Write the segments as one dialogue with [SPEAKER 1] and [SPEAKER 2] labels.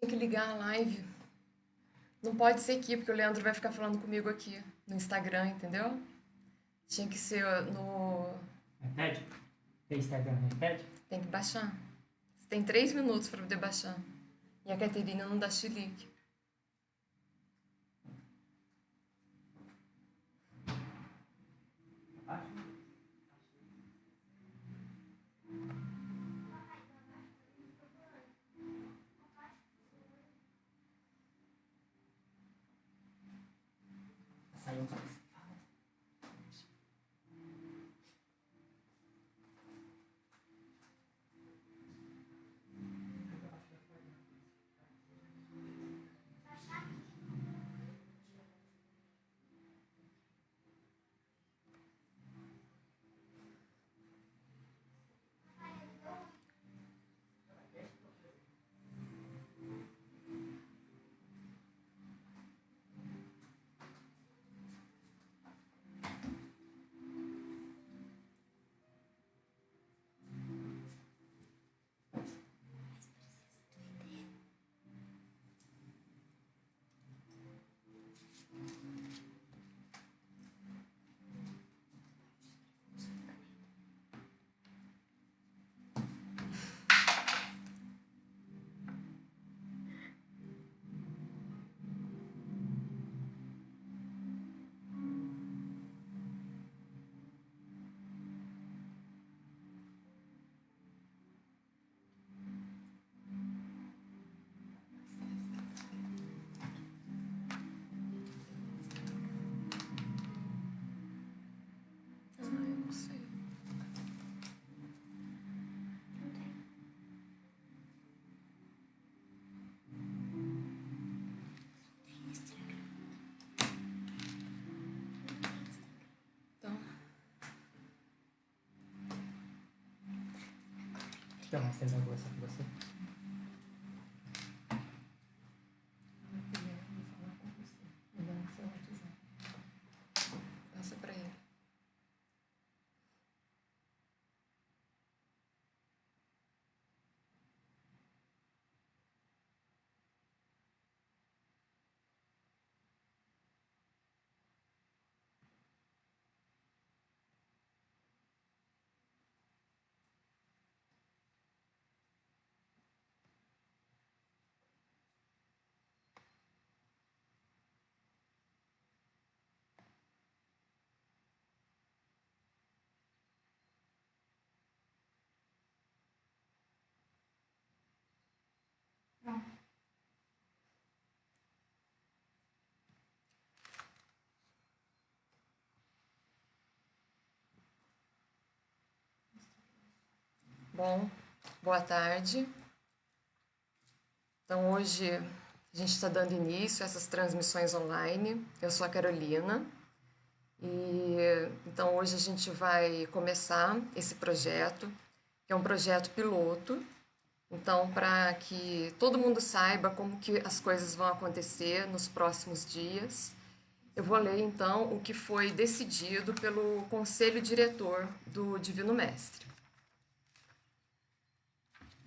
[SPEAKER 1] Tem que ligar a live. Não pode ser aqui, porque o Leandro vai ficar falando comigo aqui no Instagram, entendeu? Tinha que ser no.
[SPEAKER 2] iPad? Tem Instagram no iPad?
[SPEAKER 1] Tem que baixar. Você tem 3 minutos para poder baixar. E a Caterina não dá chilique.
[SPEAKER 2] Saiu mais.
[SPEAKER 1] Eu não sei. Então,
[SPEAKER 2] Então, mas tem alguma coisa com você?
[SPEAKER 1] passa para ele. Bom, boa tarde. Então, hoje a gente está dando início a essas transmissões online. Eu sou a Carolina e então hoje a gente vai começar esse projeto, que é um projeto piloto. Então, para que todo mundo saiba como que as coisas vão acontecer nos próximos dias, eu vou ler então o que foi decidido pelo Conselho Diretor do Divino Mestre.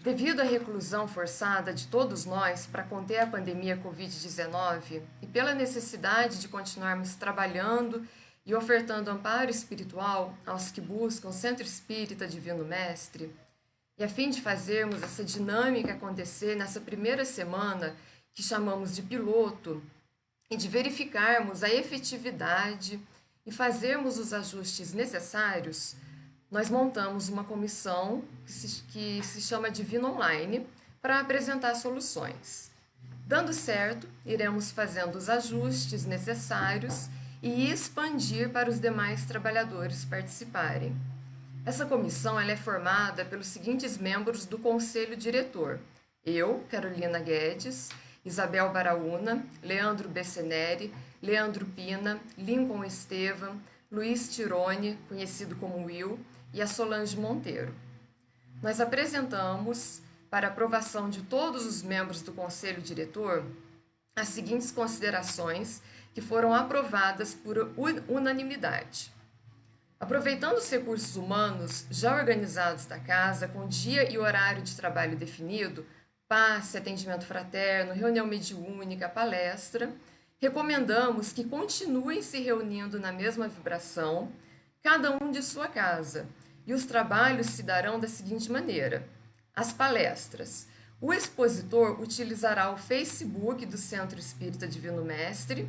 [SPEAKER 1] Devido à reclusão forçada de todos nós para conter a pandemia Covid-19 e pela necessidade de continuarmos trabalhando e ofertando amparo espiritual aos que buscam o Centro Espírita Divino Mestre, e a fim de fazermos essa dinâmica acontecer nessa primeira semana que chamamos de piloto e de verificarmos a efetividade e fazermos os ajustes necessários, nós montamos uma comissão que se chama Divino Online para apresentar soluções. Dando certo, iremos fazendo os ajustes necessários e expandir para os demais trabalhadores participarem. Essa comissão ela é formada pelos seguintes membros do Conselho Diretor: eu, Carolina Guedes, Isabel Baraúna, Leandro Besseneri, Leandro Pina, Lincoln Estevam, Luiz Tirone, conhecido como Will, e a Solange Monteiro. Nós apresentamos, para aprovação de todos os membros do Conselho Diretor, as seguintes considerações que foram aprovadas por unanimidade. Aproveitando os recursos humanos já organizados da casa, com dia e horário de trabalho definido, passe, atendimento fraterno, reunião mediúnica, palestra, recomendamos que continuem se reunindo na mesma vibração, cada um de sua casa. E os trabalhos se darão da seguinte maneira: as palestras. O expositor utilizará o Facebook do Centro Espírita Divino Mestre,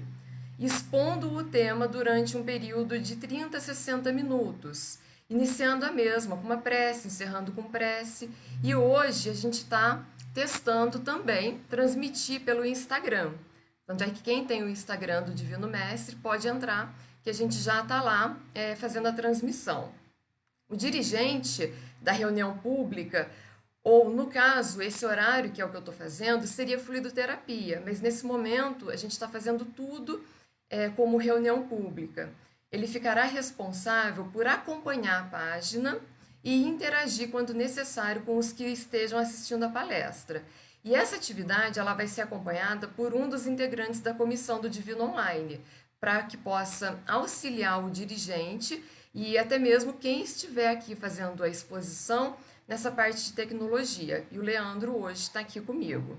[SPEAKER 1] expondo o tema durante um período de 30 a 60 minutos, iniciando a mesma com uma prece, encerrando com prece. E hoje a gente está testando também transmitir pelo Instagram. Tanto é que quem tem o Instagram do Divino Mestre pode entrar, que a gente já está lá fazendo a transmissão. O dirigente da reunião pública, ou no caso, esse horário que é o que eu estou fazendo, seria fluidoterapia, mas nesse momento a gente está fazendo tudo como reunião pública. Ele ficará responsável por acompanhar a página e interagir quando necessário com os que estejam assistindo a palestra. E essa atividade ela vai ser acompanhada por um dos integrantes da comissão do Divino Online, para que possa auxiliar o dirigente e até mesmo quem estiver aqui fazendo a exposição nessa parte de tecnologia. E o Leandro hoje está aqui comigo,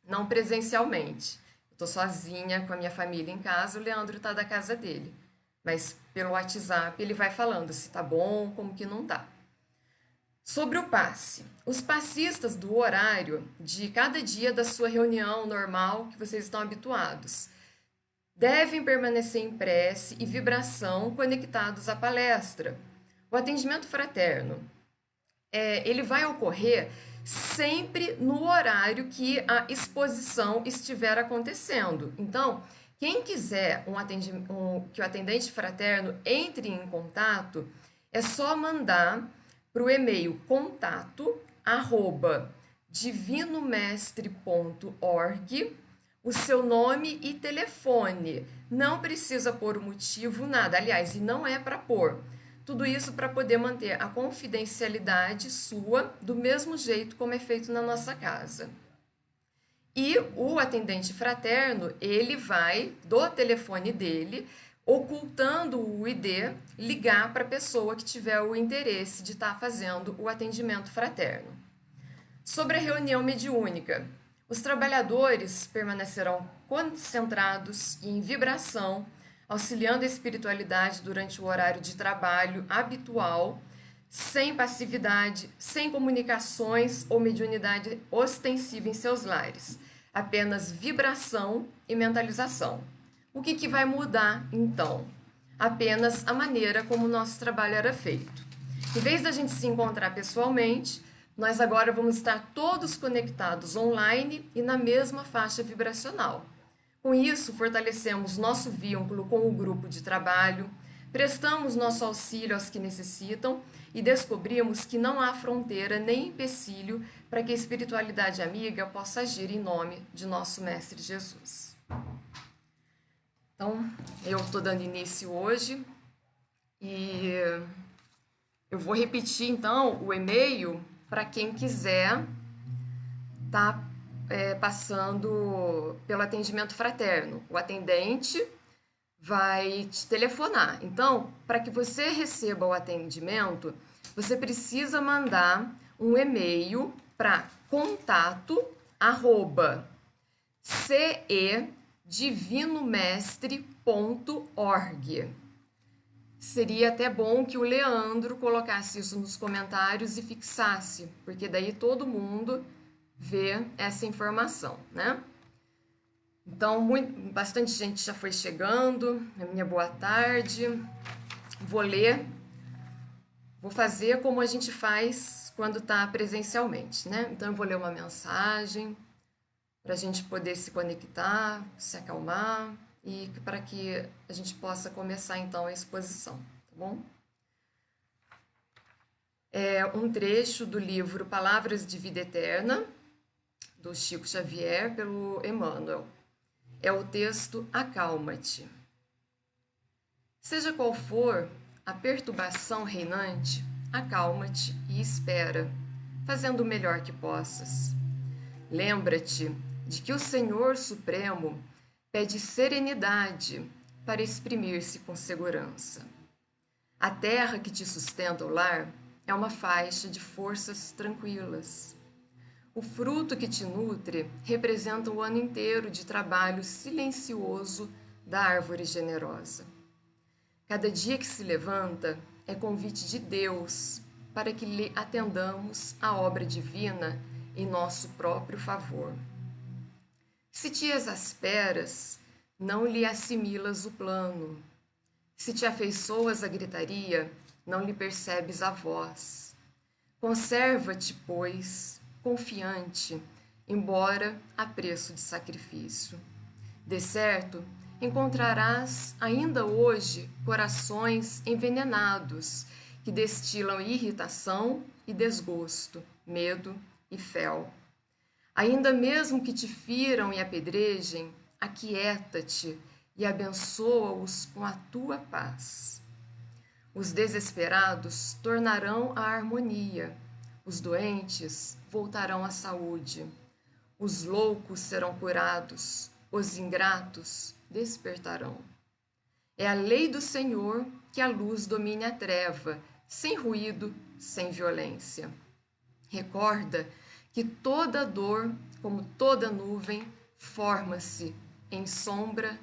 [SPEAKER 1] não presencialmente. Eu estou sozinha com a minha família em casa, o Leandro está da casa dele. Mas pelo WhatsApp ele vai falando se tá bom, como que não tá. Sobre o passe. Os passistas do horário de cada dia da sua reunião normal que vocês estão habituados devem permanecer em prece e vibração conectados à palestra. O atendimento fraterno, ele vai ocorrer sempre no horário que a exposição estiver acontecendo. Então, quem quiser que o atendente fraterno entre em contato, é só mandar para o e-mail contato@divinomestre.org o seu nome e telefone. Não precisa pôr o motivo, nada. Aliás, e não é para pôr. Tudo isso para poder manter a confidencialidade sua do mesmo jeito como é feito na nossa casa. E o atendente fraterno, ele vai, do telefone dele, ocultando o ID, ligar para a pessoa que tiver o interesse de estar fazendo o atendimento fraterno. Sobre a reunião mediúnica, os trabalhadores permanecerão concentrados e em vibração, auxiliando a espiritualidade durante o horário de trabalho habitual, sem passividade, sem comunicações ou mediunidade ostensiva em seus lares, apenas vibração e mentalização. O que vai mudar, então? Apenas a maneira como o nosso trabalho era feito. Em vez da gente se encontrar pessoalmente, nós agora vamos estar todos conectados online e na mesma faixa vibracional. Com isso, fortalecemos nosso vínculo com o grupo de trabalho, prestamos nosso auxílio aos que necessitam e descobrimos que não há fronteira nem empecilho para que a espiritualidade amiga possa agir em nome de nosso Mestre Jesus. Então, eu estou dando início hoje e eu vou repetir, então, o e-mail para quem quiser estar passando pelo atendimento fraterno. O atendente vai te telefonar. Então, para que você receba o atendimento, você precisa mandar um e-mail para contato@cedivinomestre.org. Seria até bom que o Leandro colocasse isso nos comentários e fixasse, porque daí todo mundo vê essa informação, né? Então, bastante gente já foi chegando. A minha boa tarde. Vou ler. Vou fazer como a gente faz quando está presencialmente, né? Então, eu vou ler uma mensagem para a gente poder se conectar, se acalmar e para que a gente possa começar, então, a exposição, tá bom? É um trecho do livro Palavras de Vida Eterna, do Chico Xavier, pelo Emmanuel. É o texto Acalma-te. Seja qual for a perturbação reinante, acalma-te e espera, fazendo o melhor que possas. Lembra-te de que o Senhor Supremo pede serenidade para exprimir-se com segurança. A terra que te sustenta o lar é uma faixa de forças tranquilas. O fruto que te nutre representa o ano inteiro de trabalho silencioso da árvore generosa. Cada dia que se levanta é convite de Deus para que lhe atendamos a obra divina em nosso próprio favor. Se te exasperas, não lhe assimilas o plano. Se te afeiçoas à gritaria, não lhe percebes a voz. Conserva-te, pois, confiante, embora a preço de sacrifício. De certo, encontrarás ainda hoje corações envenenados que destilam irritação e desgosto, medo e fel. Ainda mesmo que te firam e apedrejem, aquieta-te e abençoa-os com a tua paz. Os desesperados tornarão a harmonia, os doentes voltarão à saúde, os loucos serão curados, os ingratos despertarão. É a lei do Senhor que a luz domine a treva, sem ruído, sem violência. Recorda que toda dor, como toda nuvem, forma-se em sombra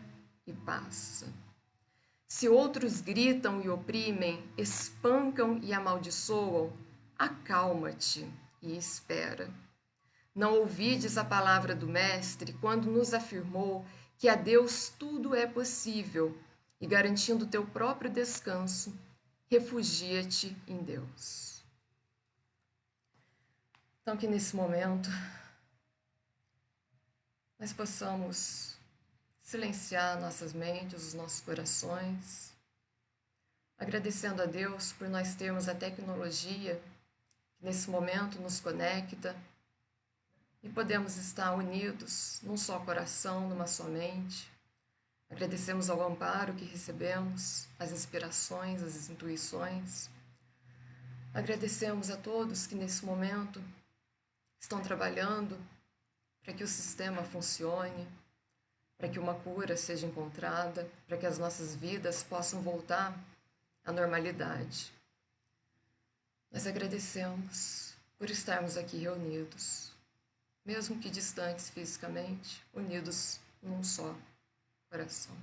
[SPEAKER 1] e passa. Se outros gritam e oprimem, espancam e amaldiçoam, acalma-te e espera. Não ouvides a palavra do Mestre quando nos afirmou que a Deus tudo é possível e, garantindo teu próprio descanso, refugia-te em Deus. Então, que nesse momento nós possamos silenciar nossas mentes, os nossos corações, agradecendo a Deus por nós termos a tecnologia que nesse momento nos conecta e podemos estar unidos num só coração, numa só mente. Agradecemos ao amparo que recebemos, as inspirações, as intuições. Agradecemos a todos que nesse momento estão trabalhando para que o sistema funcione, para que uma cura seja encontrada, para que as nossas vidas possam voltar à normalidade. Nós agradecemos por estarmos aqui reunidos, mesmo que distantes fisicamente, unidos num só coração.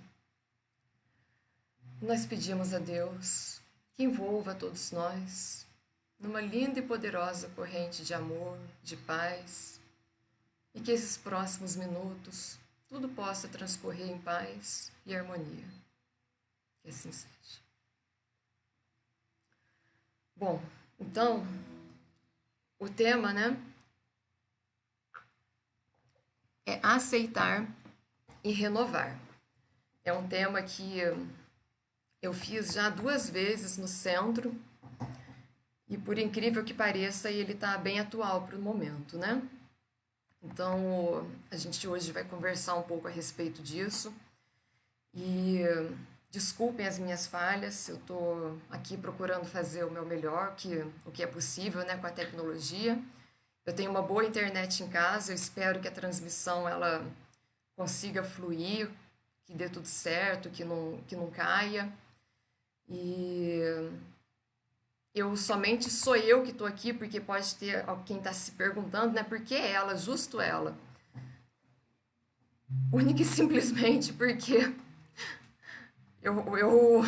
[SPEAKER 1] Nós pedimos a Deus que envolva todos nós numa linda e poderosa corrente de amor, de paz, e que esses próximos minutos tudo possa transcorrer em paz e harmonia. Que assim seja. Bom, então, o tema, é aceitar e renovar. É um tema que eu fiz já 2 vezes no centro e, por incrível que pareça, ele está bem atual para o momento, Então, a gente hoje vai conversar um pouco a respeito disso e desculpem as minhas falhas, eu estou aqui procurando fazer o meu melhor, o que é possível, com a tecnologia. Eu tenho uma boa internet em casa, eu espero que a transmissão ela consiga fluir, que dê tudo certo, que não caia. E somente sou eu que estou aqui, porque pode ter quem está se perguntando, por que ela, justo ela? Única e simplesmente porque eu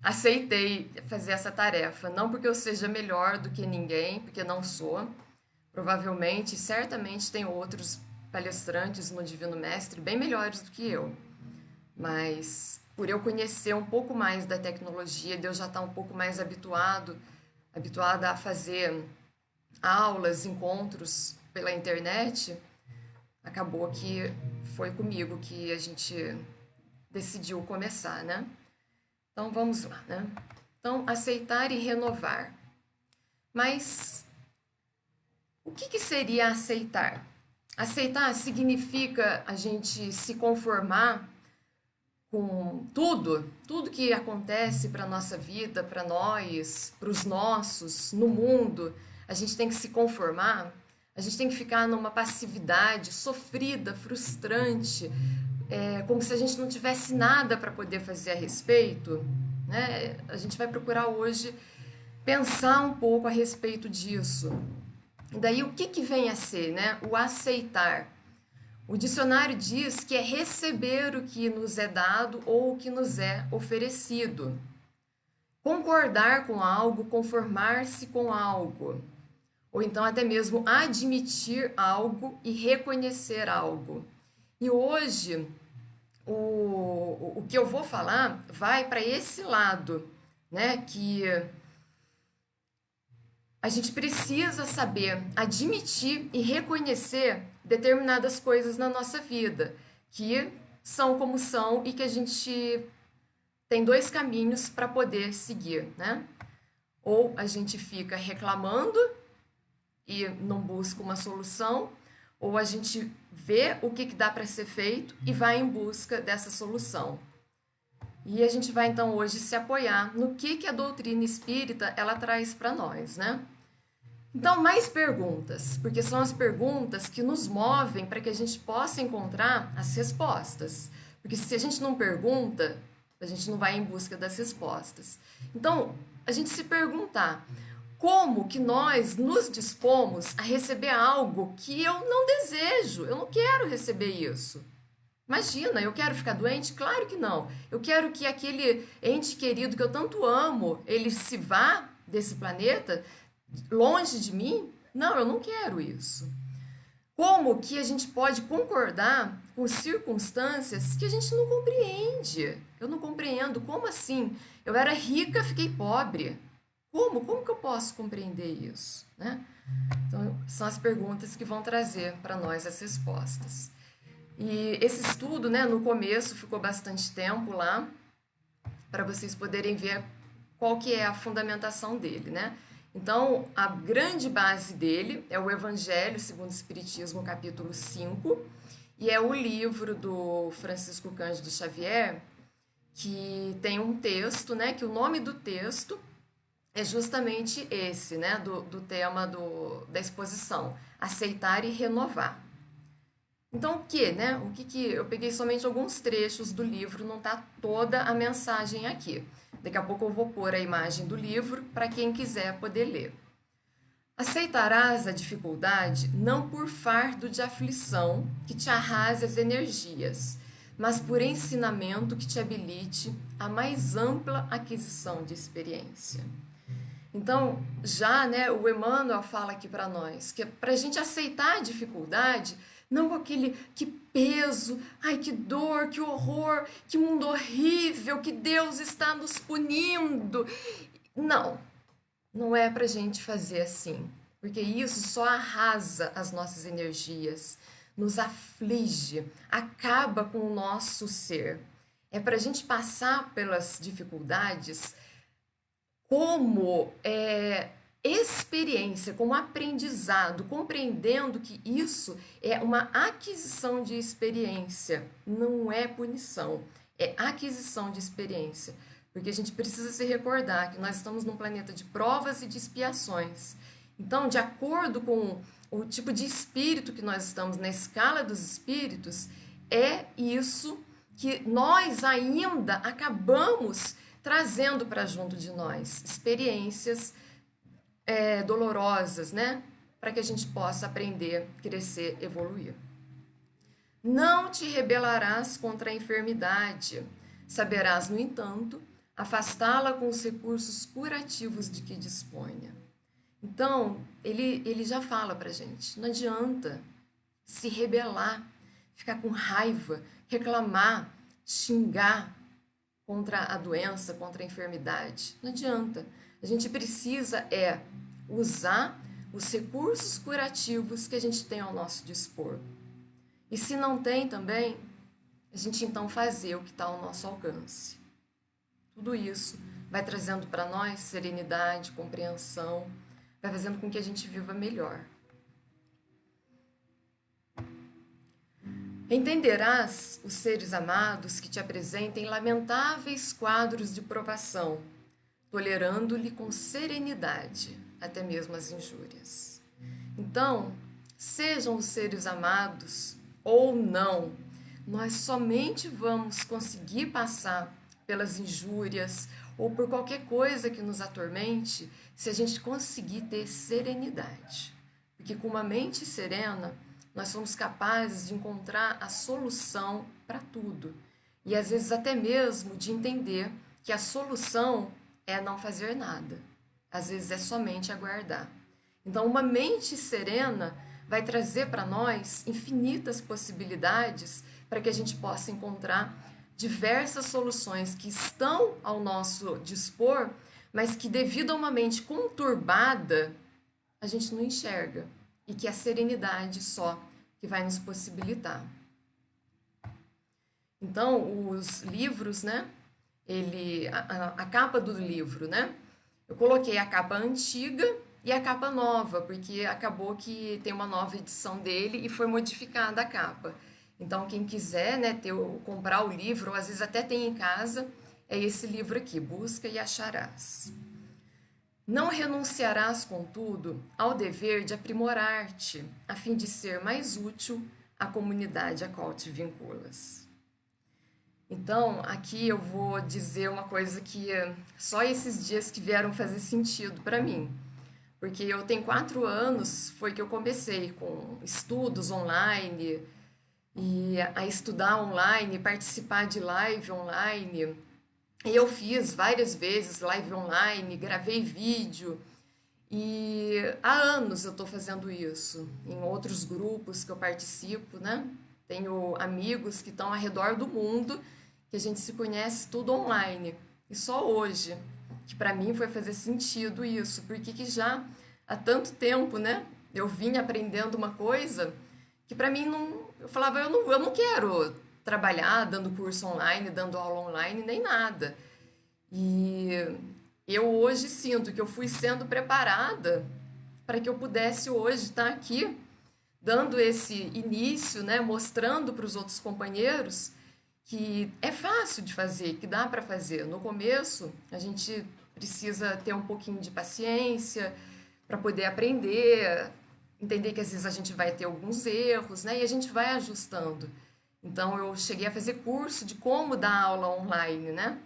[SPEAKER 1] aceitei fazer essa tarefa. Não porque eu seja melhor do que ninguém, porque não sou. Provavelmente, certamente tem outros palestrantes no Divino Mestre bem melhores do que eu. Mas por eu conhecer um pouco mais da tecnologia, de eu já estar um pouco mais habituada a fazer aulas, encontros pela internet, acabou que foi comigo que a gente decidiu começar, Então, vamos lá, Então, aceitar e renovar. Mas o que seria aceitar? Aceitar significa a gente se conformar com tudo que acontece para a nossa vida, para nós, para os nossos, no mundo. A gente tem que se conformar, a gente tem que ficar numa passividade sofrida, frustrante, como se a gente não tivesse nada para poder fazer a respeito, A gente vai procurar hoje pensar um pouco a respeito disso. E daí o que vem a ser, né? O aceitar. O dicionário diz que é receber o que nos é dado ou o que nos é oferecido. Concordar com algo, conformar-se com algo. Ou então até mesmo admitir algo e reconhecer algo. E hoje, o que eu vou falar vai para esse lado, né? Que a gente precisa saber admitir e reconhecer determinadas coisas na nossa vida, que são como são e que a gente tem dois caminhos para poder seguir, né? Ou a gente fica reclamando e não busca uma solução, ou a gente vê o que dá para ser feito e vai em busca dessa solução. E a gente vai então hoje se apoiar no que a doutrina espírita ela traz para nós, né? Então, mais perguntas, porque são as perguntas que nos movem para que a gente possa encontrar as respostas. Porque se a gente não pergunta, a gente não vai em busca das respostas. Então, a gente se perguntar como que nós nos dispomos a receber algo que eu não desejo, eu não quero receber isso. Imagina, eu quero ficar doente? Claro que não. Eu quero que aquele ente querido que eu tanto amo, ele se vá desse planeta longe de mim? Não, eu não quero isso. Como que a gente pode concordar com circunstâncias que a gente não compreende? Eu não compreendo. Como assim? Eu era rica, fiquei pobre. Como? Como que eu posso compreender isso? Né? Então, são as perguntas que vão trazer para nós as respostas. E esse estudo, né, no começo, ficou bastante tempo lá, para vocês poderem ver qual que é a fundamentação dele, né? Então, a grande base dele é o Evangelho segundo o Espiritismo, capítulo 5, e é o livro do Francisco Cândido Xavier, que tem um texto, né, que o nome do texto é justamente esse, né, do tema da exposição, aceitar e renovar. Então, o que, né? O que eu peguei somente alguns trechos do livro, não está toda a mensagem aqui. Daqui a pouco eu vou pôr a imagem do livro para quem quiser poder ler. Aceitarás a dificuldade não por fardo de aflição que te arrase as energias, mas por ensinamento que te habilite a mais ampla aquisição de experiência. Então, já, né, o Emmanuel fala aqui para nós que para a gente aceitar a dificuldade, não com aquele que peso, ai que dor, que horror, que mundo horrível, que Deus está nos punindo. Não, não é para a gente fazer assim, porque isso só arrasa as nossas energias, nos aflige, acaba com o nosso ser. É para a gente passar pelas dificuldades como experiência, como aprendizado, compreendendo que isso é uma aquisição de experiência, não é punição, é aquisição de experiência. Porque a gente precisa se recordar que nós estamos num planeta de provas e de expiações. Então, de acordo com o tipo de espírito que nós estamos na escala dos espíritos, é isso que nós ainda acabamos trazendo para junto de nós experiências dolorosas, né? Para que a gente possa aprender, crescer, evoluir. Não te rebelarás contra a enfermidade. Saberás, no entanto, afastá-la com os recursos curativos de que disponha. Então, ele já fala para a gente, não adianta se rebelar, ficar com raiva, reclamar, xingar contra a doença, contra a enfermidade. Não adianta. A gente precisa usar os recursos curativos que a gente tem ao nosso dispor. E se não tem também, a gente então fazer o que está ao nosso alcance. Tudo isso vai trazendo para nós serenidade, compreensão, vai fazendo com que a gente viva melhor. Entenderás os seres amados que te apresentem lamentáveis quadros de provação, tolerando-lhe com serenidade até mesmo as injúrias. Então, sejam os seres amados ou não, nós somente vamos conseguir passar pelas injúrias ou por qualquer coisa que nos atormente se a gente conseguir ter serenidade. Porque com uma mente serena, nós somos capazes de encontrar a solução para tudo. E às vezes até mesmo de entender que a solução é não fazer nada. Às vezes é somente aguardar. Então, uma mente serena vai trazer para nós infinitas possibilidades para que a gente possa encontrar diversas soluções que estão ao nosso dispor, mas que devido a uma mente conturbada, a gente não enxerga. E que é a serenidade só que vai nos possibilitar. Então, os livros, né? A capa do livro, né? Eu coloquei a capa antiga e a capa nova, porque acabou que tem uma nova edição dele e foi modificada a capa. Então, quem quiser, né, comprar o livro, ou às vezes até tem em casa, é esse livro aqui, Busca e Acharás. Não renunciarás, contudo, ao dever de aprimorar-te, a fim de ser mais útil à comunidade a qual te vinculas. Então, aqui eu vou dizer uma coisa que só esses dias que vieram fazer sentido para mim. Porque eu tenho 4 anos, foi que eu comecei com estudos online, e a estudar online, participar de live online. E eu fiz várias vezes live online, gravei vídeo. E há anos eu estou fazendo isso, em outros grupos que eu participo, né? Tenho amigos que estão ao redor do mundo, que a gente se conhece tudo online. E só hoje, que para mim foi fazer sentido isso, porque que já há tanto tempo, né? Eu vinha aprendendo uma coisa que para mim não... Eu falava, eu não quero trabalhar dando curso online, dando aula online, nem nada. E eu hoje sinto que eu fui sendo preparada para que eu pudesse hoje estar aqui dando esse início, né, mostrando para os outros companheiros que é fácil de fazer, que dá para fazer. No começo, a gente precisa ter um pouquinho de paciência para poder aprender, entender que às vezes a gente vai ter alguns erros, né, e a gente vai ajustando. Então, eu cheguei a fazer curso de como dar aula online, né?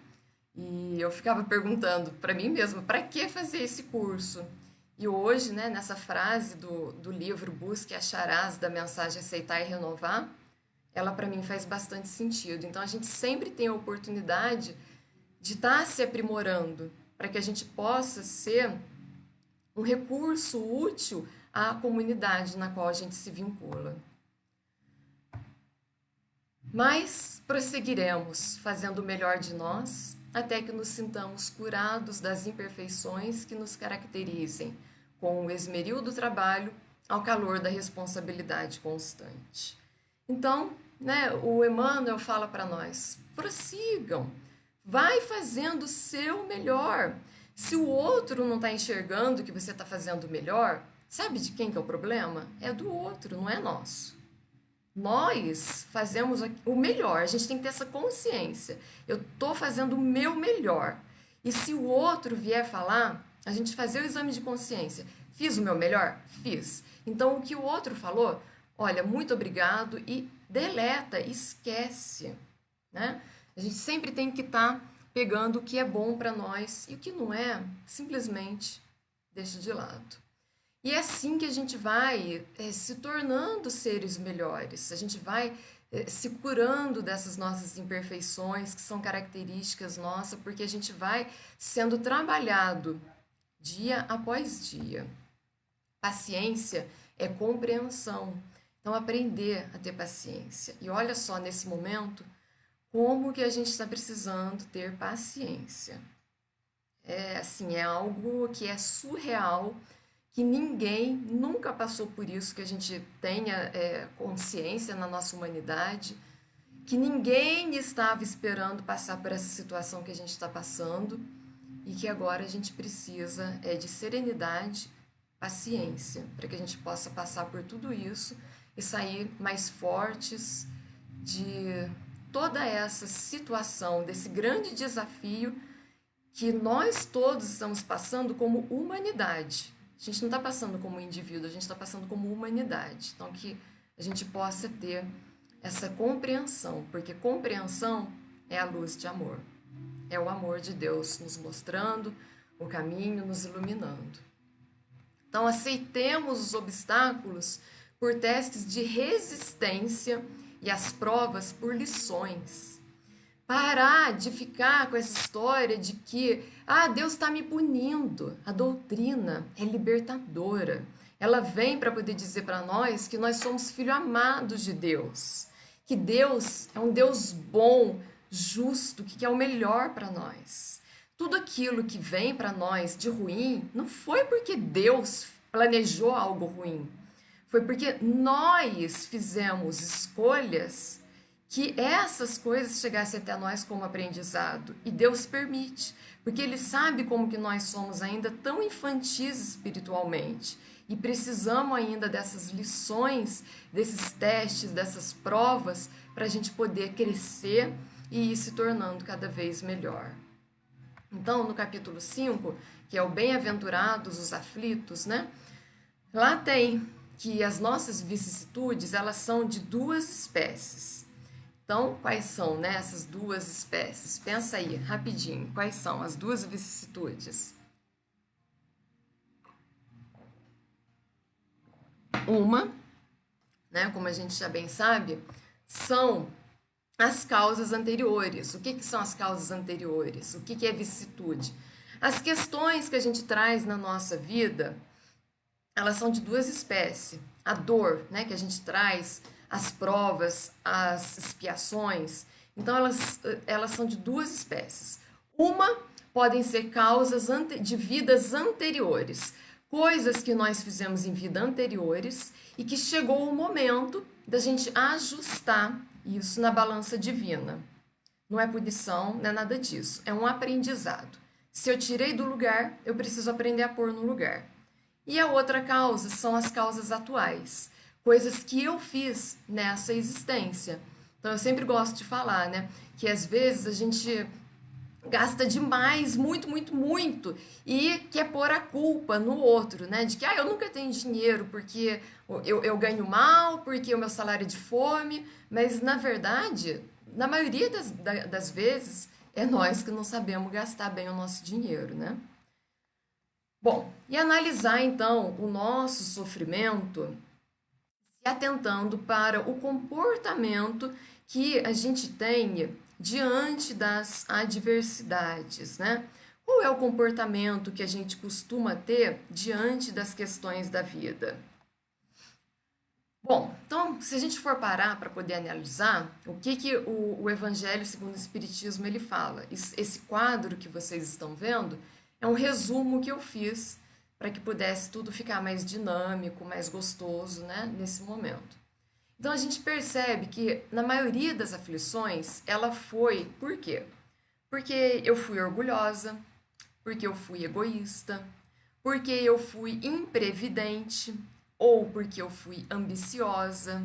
[SPEAKER 1] E eu ficava perguntando para mim mesma, para que fazer esse curso? E hoje, né, nessa frase do livro Busque e Acharás, da mensagem Aceitar e Renovar, ela para mim faz bastante sentido. Então a gente sempre tem a oportunidade de estar se aprimorando para que a gente possa ser um recurso útil à comunidade na qual a gente se vincula. Mas prosseguiremos fazendo o melhor de nós até que nos sintamos curados das imperfeições que nos caracterizem, com o esmeril do trabalho ao calor da responsabilidade constante. Então, né, o Emmanuel fala para nós, prossigam, vai fazendo o seu melhor. Se o outro não está enxergando que você está fazendo o melhor, sabe de quem que é o problema? É do outro, não é nosso. Nós fazemos o melhor, a gente tem que ter essa consciência. Eu estou fazendo o meu melhor. E se o outro vier falar, a gente fazer o exame de consciência. Fiz o meu melhor? Fiz. Então, o que o outro falou, olha, muito obrigado e deleta, esquece. Né? A gente sempre tem que estar pegando o que é bom para nós e o que não é, simplesmente deixa de lado. E é assim que a gente vai se tornando seres melhores, a gente vai se curando dessas nossas imperfeições, que são características nossas, porque a gente vai sendo trabalhado dia após dia. Paciência é compreensão, então aprender a ter paciência. E olha só, nesse momento, como que a gente está precisando ter paciência. É assim, é algo que é surreal, que ninguém nunca passou por isso, que a gente tenha consciência na nossa humanidade, que ninguém estava esperando passar por essa situação que a gente está passando e que agora a gente precisa de serenidade, paciência, para que a gente possa passar por tudo isso e sair mais fortes de toda essa situação, desse grande desafio que nós todos estamos passando como humanidade. A gente não está passando como indivíduo, a gente está passando como humanidade. Então, que a gente possa ter essa compreensão, porque compreensão é a luz de amor. É o amor de Deus nos mostrando o caminho, nos iluminando. Então, aceitemos os obstáculos por testes de resistência e as provas por lições. Parar de ficar com essa história de que, Deus está me punindo. A doutrina é libertadora. Ela vem para poder dizer para nós que nós somos filhos amados de Deus. Que Deus é um Deus bom, justo, que quer o melhor para nós. Tudo aquilo que vem para nós de ruim não foi porque Deus planejou algo ruim. Foi porque nós fizemos escolhas que essas coisas chegassem até nós como aprendizado. E Deus permite, porque Ele sabe como que nós somos ainda tão infantis espiritualmente. E precisamos ainda dessas lições, desses testes, dessas provas, para a gente poder crescer e ir se tornando cada vez melhor. Então, no capítulo 5, que é o Bem-aventurados os aflitos, né? Lá tem que as nossas vicissitudes, elas são de duas espécies. Então, quais são, né, essas duas espécies? Pensa aí, rapidinho, quais são as duas vicissitudes? Uma, né, como a gente já bem sabe, são as causas anteriores. O que são as causas anteriores? O que é vicissitude? As questões que a gente traz na nossa vida, elas são de duas espécies. A dor, né, que a gente traz, as provas, as expiações. Então, elas são de duas espécies. Uma, podem ser causas de vidas anteriores, coisas que nós fizemos em vida anteriores e que chegou o momento da gente ajustar isso na balança divina. Não é punição, não é nada disso. É um aprendizado. Se eu tirei do lugar, eu preciso aprender a pôr no lugar. E a outra causa são as causas atuais. Coisas que eu fiz nessa existência. Então, eu sempre gosto de falar, né? Que às vezes a gente gasta demais, muito, muito, muito, e quer pôr a culpa no outro, né? De que, eu nunca tenho dinheiro porque eu ganho mal, porque o meu salário é de fome, mas, na verdade, na maioria das vezes, é nós que não sabemos gastar bem o nosso dinheiro, né? Bom, e analisar, então, o nosso sofrimento se atentando para o comportamento que a gente tem diante das adversidades, né? Qual é o comportamento que a gente costuma ter diante das questões da vida? Bom, então, se a gente for parar para poder analisar, o que o Evangelho segundo o Espiritismo ele fala? Esse quadro que vocês estão vendo é um resumo que eu fiz para que pudesse tudo ficar mais dinâmico, mais gostoso, né, nesse momento. Então, a gente percebe que, na maioria das aflições, ela foi... Por quê? Porque eu fui orgulhosa, porque eu fui egoísta, porque eu fui imprevidente, ou porque eu fui ambiciosa,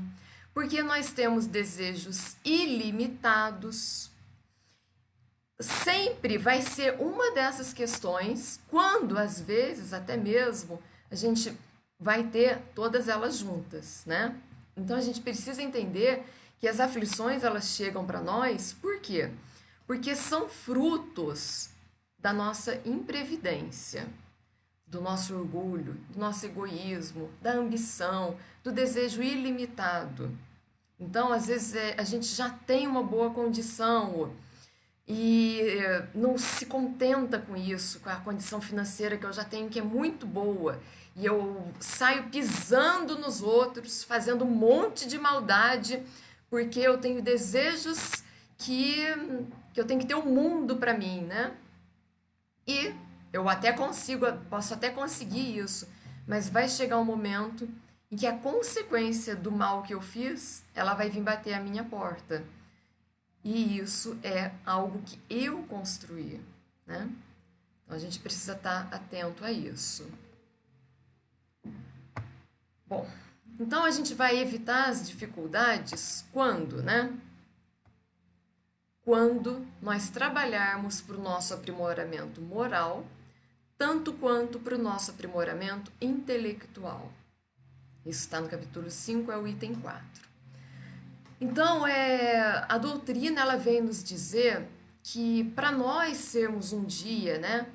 [SPEAKER 1] porque nós temos desejos ilimitados. Sempre vai ser uma dessas questões, quando, às vezes, até mesmo, a gente vai ter todas elas juntas, né? Então, a gente precisa entender que as aflições, elas chegam para nós, por quê? Porque são frutos da nossa imprevidência, do nosso orgulho, do nosso egoísmo, da ambição, do desejo ilimitado. Então, às vezes, a gente já tem uma boa condição e não se contenta com isso, com a condição financeira que eu já tenho, que é muito boa. E eu saio pisando nos outros, fazendo um monte de maldade, porque eu tenho desejos que eu tenho que ter um mundo para mim, né? E eu posso até conseguir isso, mas vai chegar um momento em que a consequência do mal que eu fiz, ela vai vir bater a minha porta. E isso é algo que eu construí, né? Então, a gente precisa estar atento a isso. Bom, então a gente vai evitar as dificuldades quando, né? Quando nós trabalharmos para o nosso aprimoramento moral, tanto quanto para o nosso aprimoramento intelectual. Isso está no capítulo 5, é o item 4. Então, a doutrina ela vem nos dizer que para nós sermos um dia, né,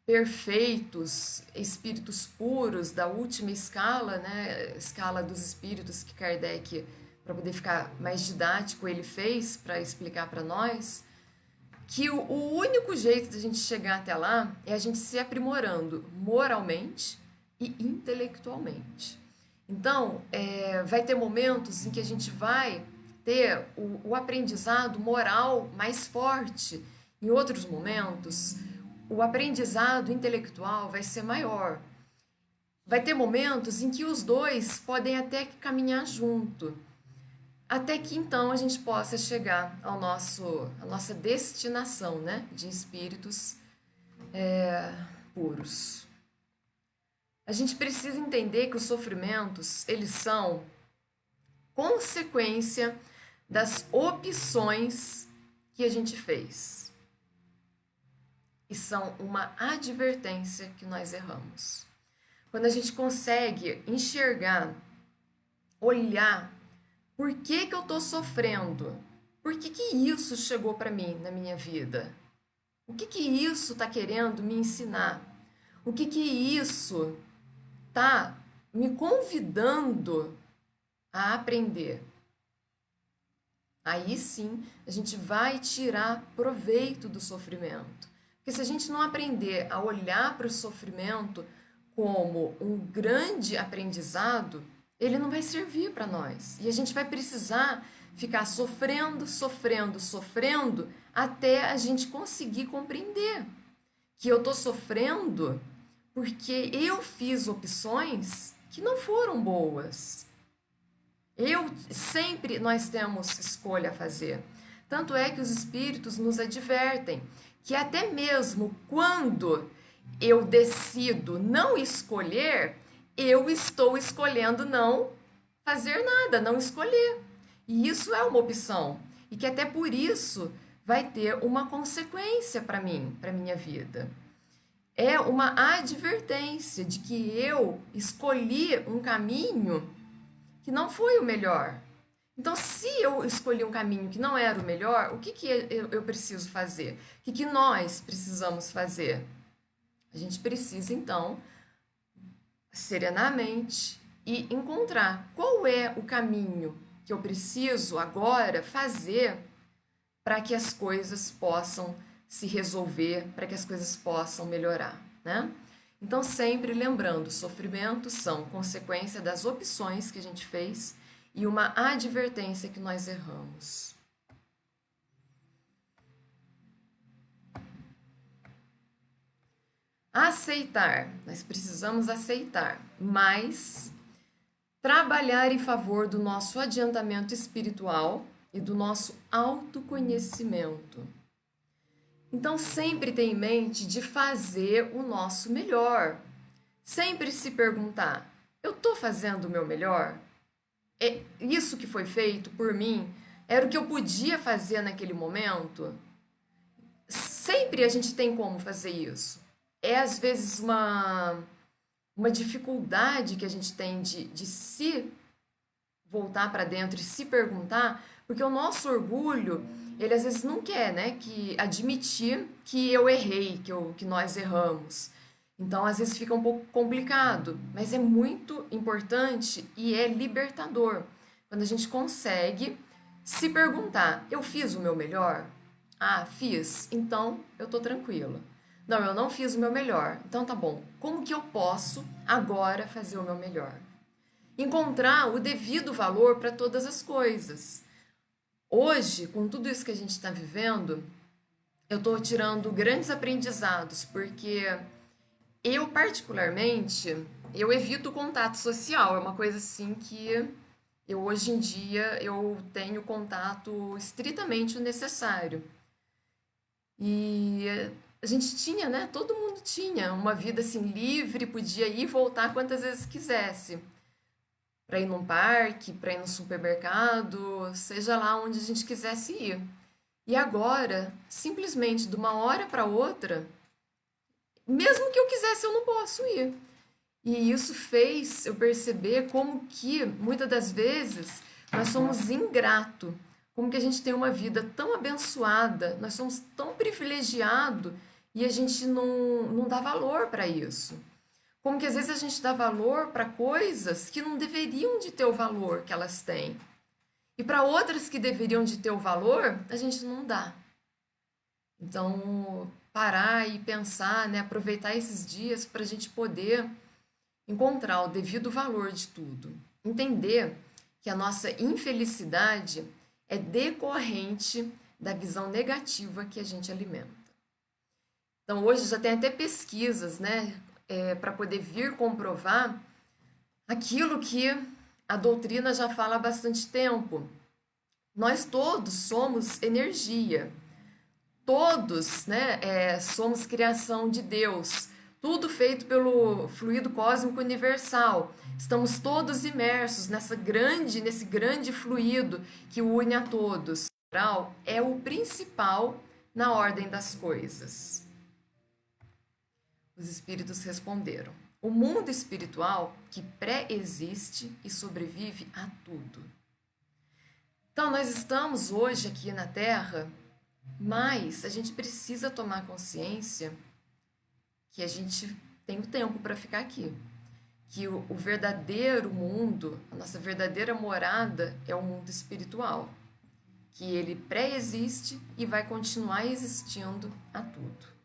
[SPEAKER 1] perfeitos, espíritos puros da última escala, né? Escala dos espíritos que Kardec, para poder ficar mais didático, ele fez para explicar para nós que o único jeito de a gente chegar até lá é a gente se aprimorando moralmente e intelectualmente. Então, vai ter momentos em que a gente vai ter o aprendizado moral mais forte. Em outros momentos, o aprendizado intelectual vai ser maior. Vai ter momentos em que os dois podem até caminhar junto, até que então a gente possa chegar à nossa destinação, né, de espíritos puros. A gente precisa entender que os sofrimentos, eles são consequência das opções que a gente fez. E são uma advertência que nós erramos. Quando a gente consegue enxergar, olhar, por que eu estou sofrendo? Por que isso chegou para mim na minha vida? O que isso está querendo me ensinar? O que isso está me convidando a aprender? Aí sim a gente vai tirar proveito do sofrimento. Porque se a gente não aprender a olhar para o sofrimento como um grande aprendizado, ele não vai servir para nós. E a gente vai precisar ficar sofrendo, sofrendo, sofrendo, até a gente conseguir compreender que eu estou sofrendo porque eu fiz opções que não foram boas. Sempre nós temos escolha a fazer. Tanto é que os espíritos nos advertem que até mesmo quando eu decido não escolher, eu estou escolhendo não fazer nada, não escolher. E isso é uma opção. E que até por isso vai ter uma consequência para mim, para minha vida. É uma advertência de que eu escolhi um caminho que não foi o melhor. Então, se eu escolhi um caminho que não era o melhor, o que eu preciso fazer? O que nós precisamos fazer? A gente precisa, então, serenamente e encontrar qual é o caminho que eu preciso agora fazer para que as coisas possam se resolver, para que as coisas possam melhorar, né? Então, sempre lembrando, sofrimentos são consequência das opções que a gente fez e uma advertência que nós erramos. Aceitar, nós precisamos aceitar, mas trabalhar em favor do nosso adiantamento espiritual e do nosso autoconhecimento. Então, sempre ter em mente de fazer o nosso melhor. Sempre se perguntar, eu estou fazendo o meu melhor? É isso que foi feito por mim? Era o que eu podia fazer naquele momento? Sempre a gente tem como fazer isso. É, às vezes, uma dificuldade que a gente tem de se voltar para dentro e se perguntar, porque o nosso orgulho, ele às vezes não quer, né, que admitir que eu errei, que nós erramos. Então, às vezes fica um pouco complicado, mas é muito importante e é libertador quando a gente consegue se perguntar: eu fiz o meu melhor? Ah, fiz, então eu tô tranquila. Não, eu não fiz o meu melhor, então tá bom. Como que eu posso agora fazer o meu melhor? Encontrar o devido valor para todas as coisas. Hoje, com tudo isso que a gente está vivendo, eu estou tirando grandes aprendizados, porque eu, particularmente, eu evito o contato social. É uma coisa assim que eu, hoje em dia, eu tenho contato estritamente o necessário. E a gente tinha, né? Todo mundo tinha uma vida assim livre, podia ir e voltar quantas vezes quisesse. Para ir num parque, para ir no supermercado, seja lá onde a gente quisesse ir. E agora, simplesmente de uma hora para outra, mesmo que eu quisesse, eu não posso ir. E isso fez eu perceber como que, muitas das vezes, nós somos ingratos, como que a gente tem uma vida tão abençoada, nós somos tão privilegiados e a gente não dá valor para isso. Como que às vezes a gente dá valor para coisas que não deveriam de ter o valor que elas têm. E para outras que deveriam de ter o valor, a gente não dá. Então, parar e pensar, né, aproveitar esses dias para a gente poder encontrar o devido valor de tudo. Entender que a nossa infelicidade é decorrente da visão negativa que a gente alimenta. Então, hoje já tem até pesquisas, né, para poder vir comprovar aquilo que a doutrina já fala há bastante tempo. Nós todos somos energia. Todos, né, somos criação de Deus, tudo feito pelo fluido cósmico universal. Estamos todos imersos nesse grande fluido que une a todos. O moral é o principal na ordem das coisas. Os espíritos responderam: o mundo espiritual que pré-existe e sobrevive a tudo. Então, nós estamos hoje aqui na Terra, mas a gente precisa tomar consciência que a gente tem o tempo para ficar aqui. Que o verdadeiro mundo, a nossa verdadeira morada é o mundo espiritual. Que ele pré-existe e vai continuar existindo a tudo.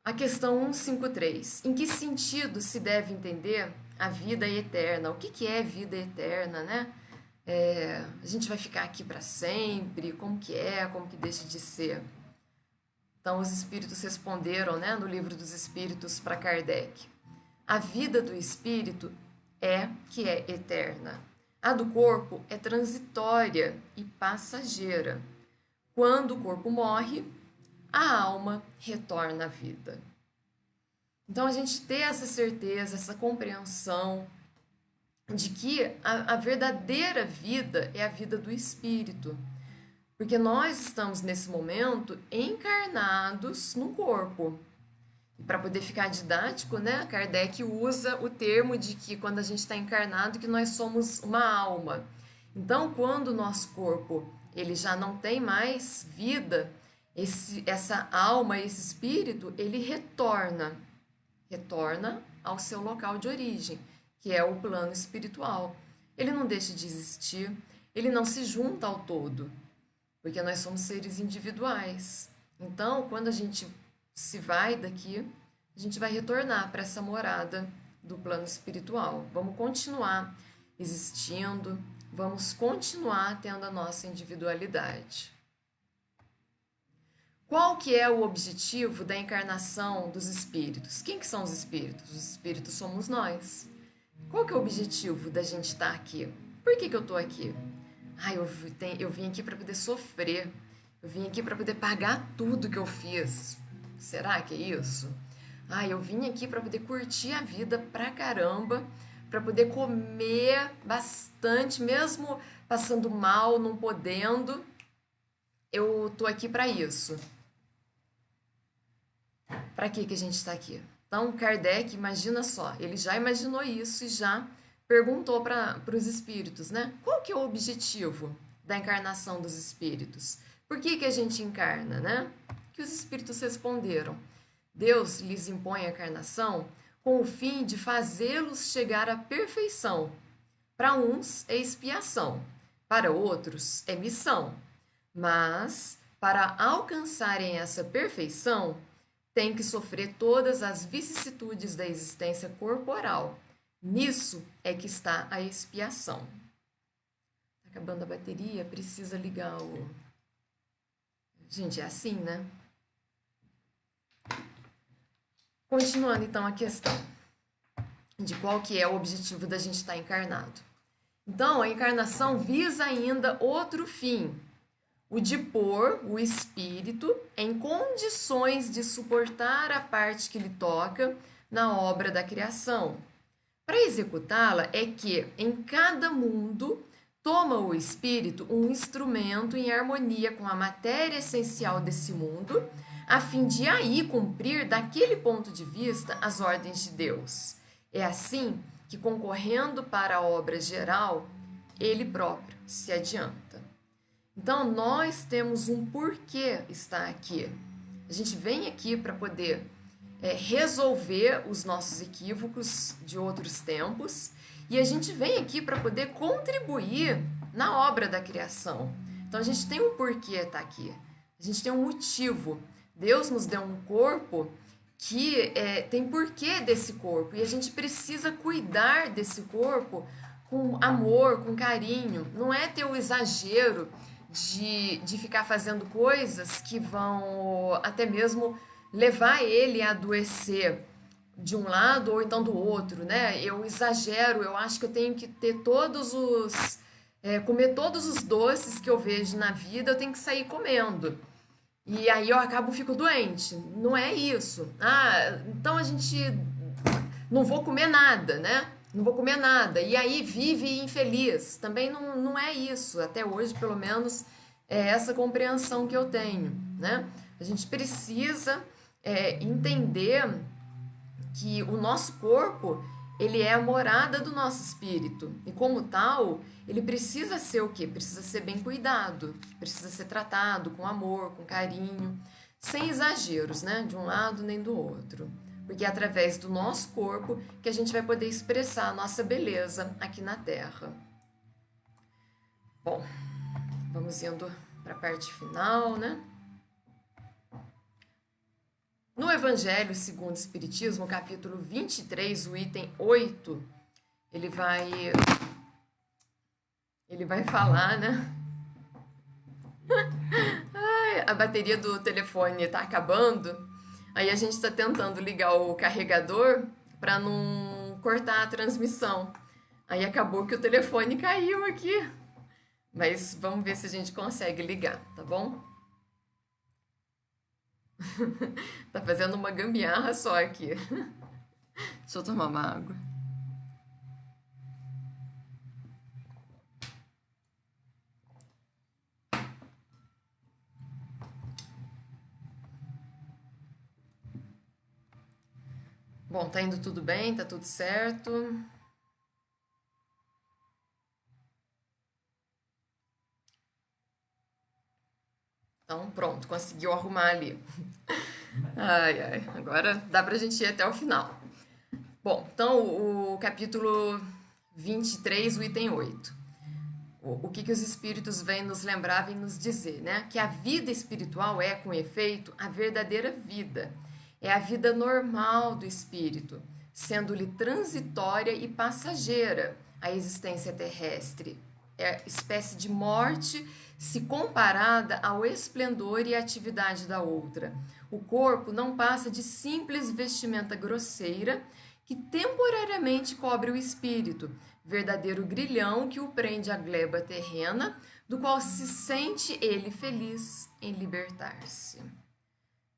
[SPEAKER 1] A questão 153. Em que sentido se deve entender a vida eterna? O que é vida eterna, né? A gente vai ficar aqui para sempre? Como que deixa de ser? Então, os espíritos responderam, né, no livro dos espíritos para Kardec. A vida do espírito é eterna. A do corpo é transitória e passageira. Quando o corpo morre, a alma retorna à vida. Então, a gente ter essa certeza, essa compreensão de que a verdadeira vida é a vida do espírito. Porque nós estamos, nesse momento, encarnados no corpo. E para poder ficar didático, né, Kardec usa o termo de que quando a gente está encarnado, que nós somos uma alma. Então, quando o nosso corpo ele já não tem mais vida, essa alma, esse espírito, ele retorna ao seu local de origem, que é o plano espiritual. Ele não deixa de existir, ele não se junta ao todo, porque nós somos seres individuais. Então, quando a gente se vai daqui, a gente vai retornar para essa morada do plano espiritual. Vamos continuar existindo, vamos continuar tendo a nossa individualidade. Qual que é o objetivo da encarnação dos espíritos? Quem que são os espíritos? Os espíritos somos nós. Qual que é o objetivo da gente estar aqui? Por que eu estou aqui? Eu vim aqui para poder sofrer. Eu vim aqui para poder pagar tudo que eu fiz. Será que é isso? Eu vim aqui para poder curtir a vida pra caramba, para poder comer bastante, mesmo passando mal, não podendo. Eu tô aqui para isso. Para que a gente está aqui? Então, Kardec, imagina só, ele já imaginou isso e já perguntou para os espíritos, né? Qual que é o objetivo da encarnação dos espíritos? Por que a gente encarna, né? Que os espíritos responderam: Deus lhes impõe a encarnação com o fim de fazê-los chegar à perfeição. Para uns é expiação, para outros é missão. Mas, para alcançarem essa perfeição, tem que sofrer todas as vicissitudes da existência corporal. Nisso é que está a expiação. Tá acabando a bateria, precisa ligar o... Gente, é assim, né? Continuando, então, a questão de qual que é o objetivo da gente estar encarnado. Então, a encarnação visa ainda outro fim, o de pôr o espírito em condições de suportar a parte que lhe toca na obra da criação. Para executá-la é que, em cada mundo, toma o espírito um instrumento em harmonia com a matéria essencial desse mundo, a fim de aí cumprir, daquele ponto de vista, as ordens de Deus. É assim que, concorrendo para a obra geral, ele próprio se adianta. Então, nós temos um porquê estar aqui. A gente vem aqui para poder resolver os nossos equívocos de outros tempos e a gente vem aqui para poder contribuir na obra da criação. Então, a gente tem um porquê estar aqui. A gente tem um motivo. Deus nos deu um corpo que tem porquê desse corpo e a gente precisa cuidar desse corpo com amor, com carinho. Não é ter o exagero de ficar fazendo coisas que vão até mesmo levar ele a adoecer de um lado ou então do outro, né? Eu exagero, eu acho que eu tenho que ter comer todos os doces que eu vejo na vida, eu tenho que sair comendo. E aí eu fico doente. Não é isso. Então a gente não vou comer nada, né? Não vou comer nada. E aí vive infeliz. Também não é isso. Até hoje, pelo menos, é essa compreensão que eu tenho, né? A gente precisa entender que o nosso corpo, ele é a morada do nosso espírito. E como tal, ele precisa ser o quê? Precisa ser bem cuidado, precisa ser tratado com amor, com carinho, sem exageros, né? De um lado nem do outro. Porque é através do nosso corpo que a gente vai poder expressar a nossa beleza aqui na Terra. Bom, vamos indo para a parte final, né? No Evangelho segundo o Espiritismo, capítulo 23, o item 8, ele vai falar, né? Ai, a bateria do telefone tá acabando, aí a gente tá tentando ligar o carregador para não cortar a transmissão. Aí acabou que o telefone caiu aqui. Mas vamos ver se a gente consegue ligar, tá bom? Tá fazendo uma gambiarra só aqui. Deixa eu tomar uma água. Bom, tá indo tudo bem, tá tudo certo. Então, pronto, conseguiu arrumar ali. Ai, agora dá pra gente ir até o final. Bom, então o capítulo 23, o item 8. O que os espíritos vêm nos lembrar, vêm nos dizer, né? Que a vida espiritual é, com efeito, a verdadeira vida. É a vida normal do espírito, sendo-lhe transitória e passageira a existência terrestre. É espécie de morte se comparada ao esplendor e atividade da outra. O corpo não passa de simples vestimenta grosseira que temporariamente cobre o espírito, verdadeiro grilhão que o prende à gleba terrena, do qual se sente ele feliz em libertar-se.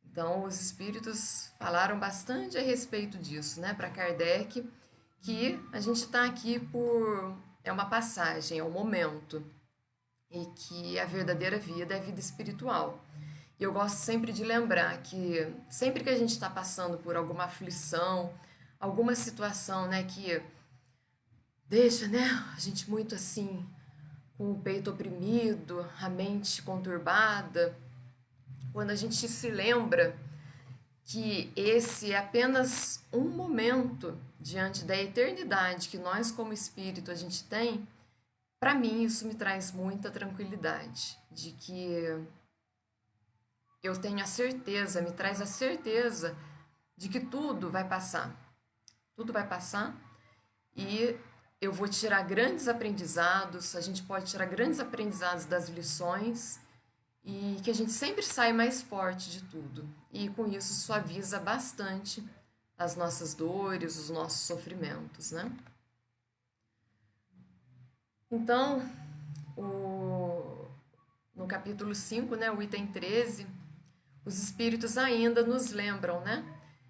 [SPEAKER 1] Então, os espíritos falaram bastante a respeito disso, né, para Kardec, que a gente está aqui é uma passagem, é um momento, e que a verdadeira vida é a vida espiritual. E eu gosto sempre de lembrar que sempre que a gente está passando por alguma aflição, alguma situação, né, que deixa, né, a gente muito assim, com o peito oprimido, a mente conturbada, quando a gente se lembra que esse é apenas um momento diante da eternidade que nós como espírito a gente tem, para mim isso me traz muita tranquilidade, de que eu tenho a certeza, me traz a certeza de que tudo vai passar. Tudo vai passar e eu vou tirar grandes aprendizados, a gente pode tirar grandes aprendizados das lições e que a gente sempre sai mais forte de tudo. E com isso suaviza bastante as nossas dores, os nossos sofrimentos, né? Então, no capítulo 5, né, o item 13, os espíritos ainda nos lembram, né,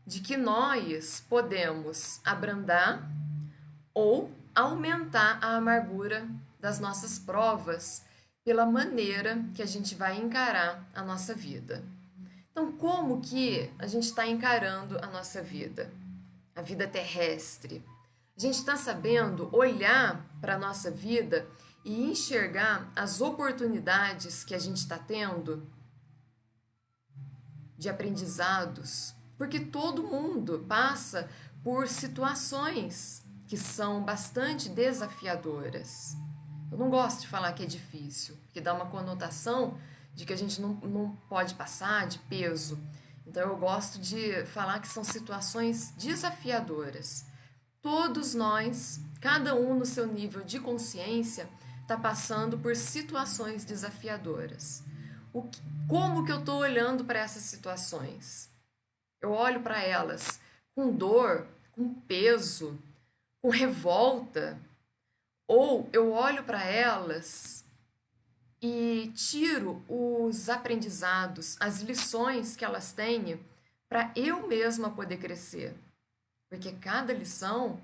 [SPEAKER 1] de que nós podemos abrandar ou aumentar a amargura das nossas provas pela maneira que a gente vai encarar a nossa vida. Então, como que a gente está encarando a nossa vida? A vida terrestre. A gente está sabendo olhar para a nossa vida e enxergar as oportunidades que a gente está tendo de aprendizados, porque todo mundo passa por situações que são bastante desafiadoras. Eu não gosto de falar que é difícil, porque dá uma conotação de que a gente não pode passar de peso. Então eu gosto de falar que são situações desafiadoras. Todos nós, cada um no seu nível de consciência, está passando por situações desafiadoras. Como que eu estou olhando para essas situações? Eu olho para elas com dor, com peso, com revolta, ou eu olho para elas e tiro os aprendizados, as lições que elas têm para eu mesma poder crescer. Porque cada lição,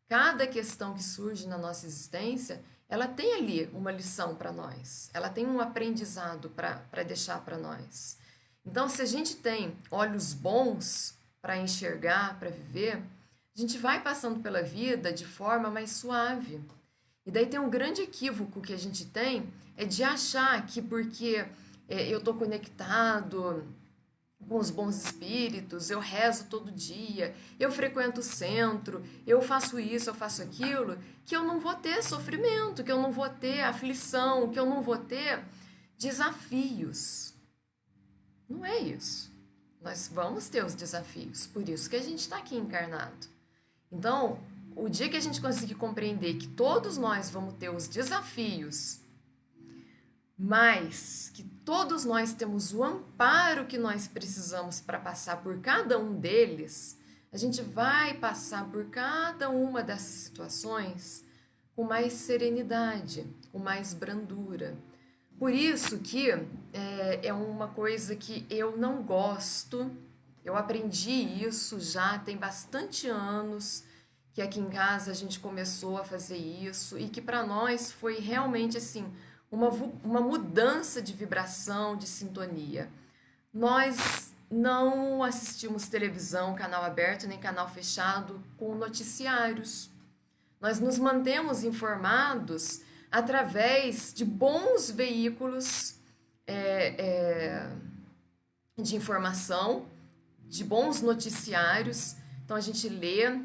[SPEAKER 1] cada questão que surge na nossa existência, ela tem ali uma lição para nós, ela tem um aprendizado para deixar para nós. Então, se a gente tem olhos bons para enxergar, para viver, a gente vai passando pela vida de forma mais suave. E daí tem um grande equívoco que a gente tem, é de achar que porque eu estou conectado com os bons espíritos, eu rezo todo dia, eu frequento o centro, eu faço isso, eu faço aquilo, que eu não vou ter sofrimento, que eu não vou ter aflição, que eu não vou ter desafios. Não é isso. Nós vamos ter os desafios, por isso que a gente está aqui encarnado. Então, o dia que a gente conseguir compreender que todos nós vamos ter os desafios, mas que todos nós temos o amparo que nós precisamos para passar por cada um deles, a gente vai passar por cada uma dessas situações com mais serenidade, com mais brandura. Por isso que é uma coisa que eu não gosto, eu aprendi isso já tem bastante anos, que aqui em casa a gente começou a fazer isso e que para nós foi realmente assim, uma mudança de vibração, de sintonia. Nós não assistimos televisão, canal aberto nem canal fechado com noticiários. Nós nos mantemos informados através de bons veículos de informação, de bons noticiários. Então a gente lê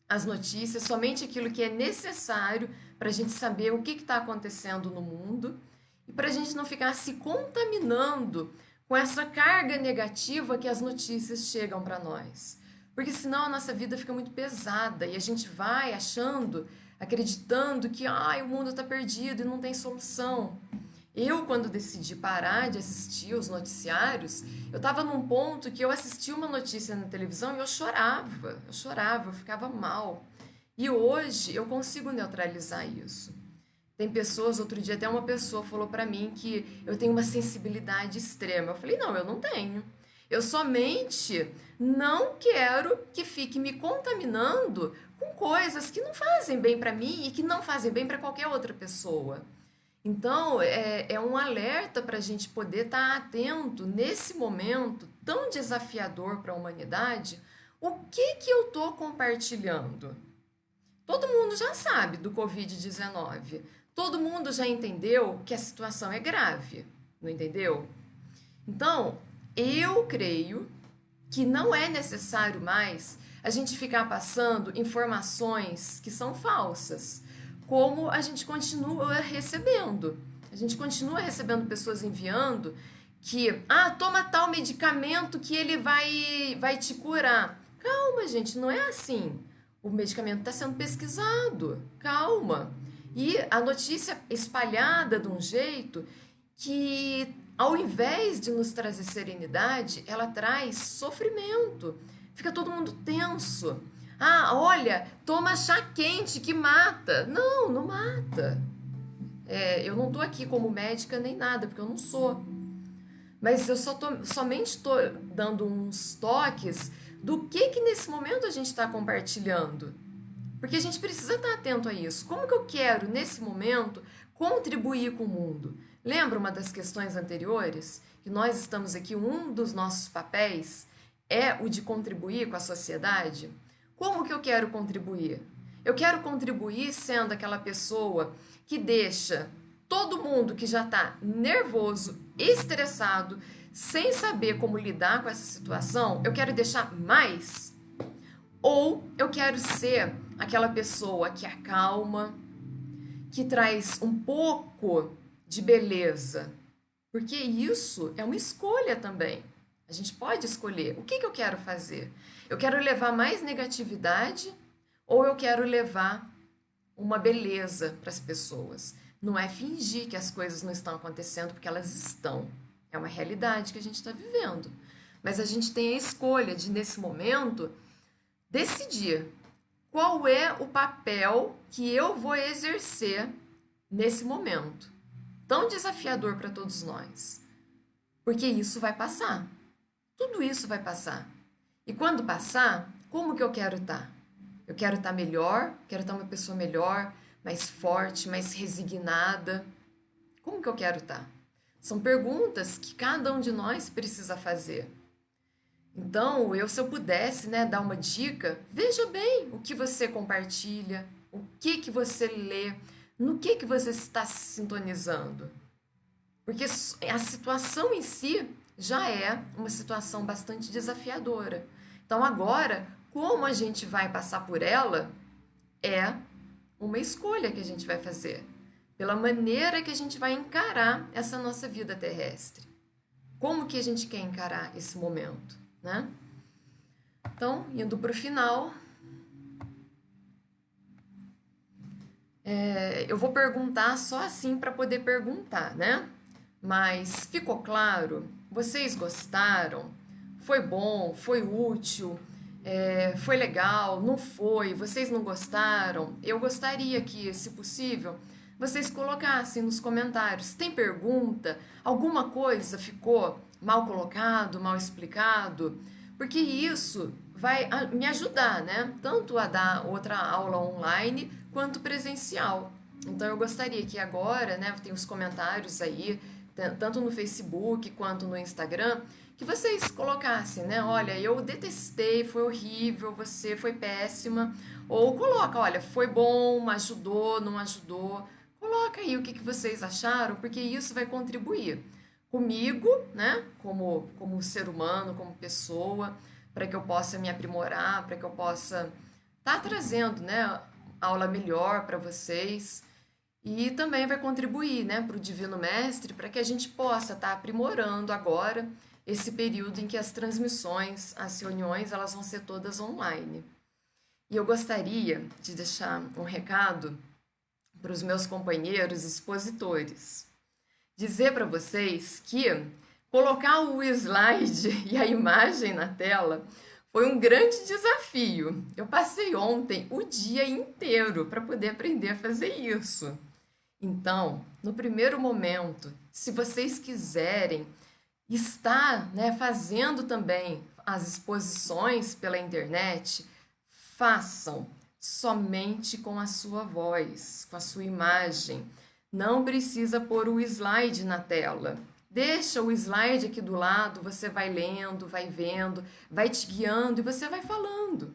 [SPEAKER 1] as notícias, somente aquilo que é necessário para a gente saber o que está acontecendo no mundo e para a gente não ficar se contaminando com essa carga negativa que as notícias chegam para nós. Porque senão a nossa vida fica muito pesada e a gente vai achando, acreditando que o mundo está perdido e não tem solução. Eu, quando decidi parar de assistir os noticiários, eu estava num ponto que eu assistia uma notícia na televisão e eu chorava, eu ficava mal. E hoje eu consigo neutralizar isso. Tem pessoas, outro dia até uma pessoa falou para mim que eu tenho uma sensibilidade extrema. Eu falei, não, eu não tenho. Eu somente não quero que fique me contaminando com coisas que não fazem bem para mim e que não fazem bem para qualquer outra pessoa. Então, é um alerta para a gente poder estar atento nesse momento tão desafiador para a humanidade. O que eu estou compartilhando? Todo mundo já sabe do Covid-19. Todo mundo já entendeu que a situação é grave, não entendeu? Então, eu creio que não é necessário mais a gente ficar passando informações que são falsas, como a gente continua recebendo. A gente continua recebendo pessoas enviando que, toma tal medicamento que ele vai te curar. Calma, gente, não é assim. O medicamento está sendo pesquisado, calma. E a notícia espalhada de um jeito que, ao invés de nos trazer serenidade, ela traz sofrimento. Fica todo mundo tenso. Olha, toma chá quente que mata. Não, não mata. Eu não estou aqui como médica nem nada, porque eu não sou. Mas eu somente estou dando uns toques do que nesse momento a gente está compartilhando. Porque a gente precisa estar atento a isso. Como que eu quero, nesse momento, contribuir com o mundo? Lembra uma das questões anteriores? Que nós estamos aqui, um dos nossos papéis é o de contribuir com a sociedade? Como que eu quero contribuir? Eu quero contribuir sendo aquela pessoa que deixa todo mundo que já está nervoso, estressado, sem saber como lidar com essa situação, eu quero deixar mais? Ou eu quero ser aquela pessoa que acalma, que traz um pouco de beleza? Porque isso é uma escolha também. A gente pode escolher o que eu quero fazer. Eu quero levar mais negatividade ou eu quero levar uma beleza para as pessoas. Não é fingir que as coisas não estão acontecendo, porque elas estão. É uma realidade que a gente está vivendo. Mas a gente tem a escolha de, nesse momento, decidir qual é o papel que eu vou exercer nesse momento. Tão desafiador para todos nós. Porque isso vai passar. Tudo isso vai passar. E quando passar, como que eu quero estar? Eu quero estar melhor, quero estar uma pessoa melhor, mais forte, mais resignada. Como que eu quero estar? São perguntas que cada um de nós precisa fazer. Então, se eu pudesse, né, dar uma dica, veja bem o que você compartilha, o que você lê, no que você está se sintonizando. Porque a situação em si já é uma situação bastante desafiadora. Então, agora, como a gente vai passar por ela é uma escolha que a gente vai fazer, pela maneira que a gente vai encarar essa nossa vida terrestre. Como que a gente quer encarar esse momento, né? Então, indo para o final, eu vou perguntar só assim para poder perguntar, né? Mas ficou claro? Vocês gostaram? Foi bom? Foi útil? Foi legal? Não foi? Vocês não gostaram? Eu gostaria que, se possível, vocês colocassem nos comentários. Tem pergunta? Alguma coisa ficou mal colocado, mal explicado? Porque isso vai me ajudar, né? Tanto a dar outra aula online quanto presencial. Então eu gostaria que agora, né, tem os comentários aí, tanto no Facebook quanto no Instagram, que vocês colocassem, né? Olha, eu detestei, foi horrível, você foi péssima. Ou coloca, olha, foi bom, ajudou, não ajudou. Coloca aí o que vocês acharam, porque isso vai contribuir comigo, né? Como ser humano, como pessoa, para que eu possa me aprimorar, para que eu possa estar trazendo, né, aula melhor para vocês. E também vai contribuir, né, para o Divino Mestre, para que a gente possa estar aprimorando agora esse período em que as transmissões, as reuniões, elas vão ser todas online. E eu gostaria de deixar um recado para os meus companheiros expositores. Dizer para vocês que colocar o slide e a imagem na tela foi um grande desafio. Eu passei ontem o dia inteiro para poder aprender a fazer isso. Então, no primeiro momento, se vocês quiserem estar, né, fazendo também as exposições pela internet, façam somente com a sua voz, com a sua imagem. Não precisa pôr o slide na tela. Deixa o slide aqui do lado, você vai lendo, vai vendo, vai te guiando e você vai falando.